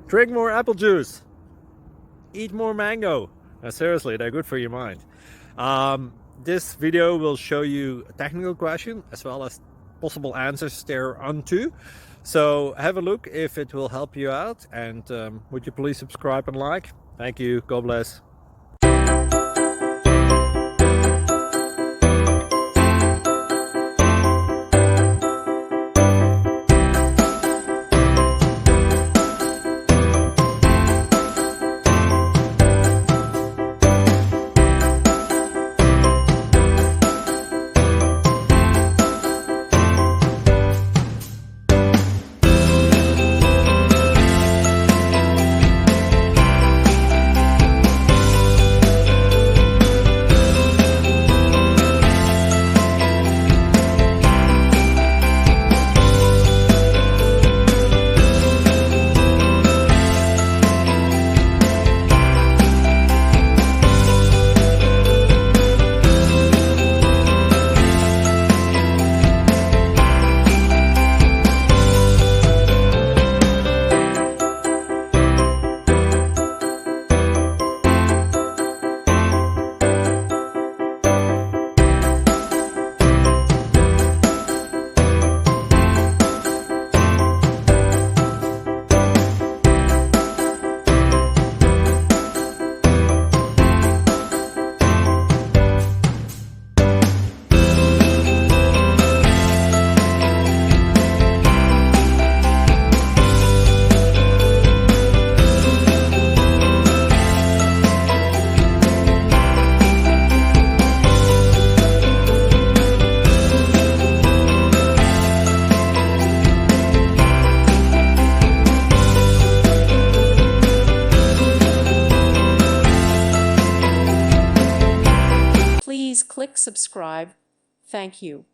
Drink more apple juice. Eat more mango. Seriously, they're good for your mind. This video will show you a technical question as well as possible answers thereunto. So have a look if it will help you out, and would you please subscribe and like? Thank you. God bless. Please click subscribe. Thank you.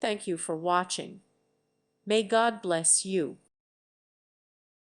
Thank you for watching. May God bless you.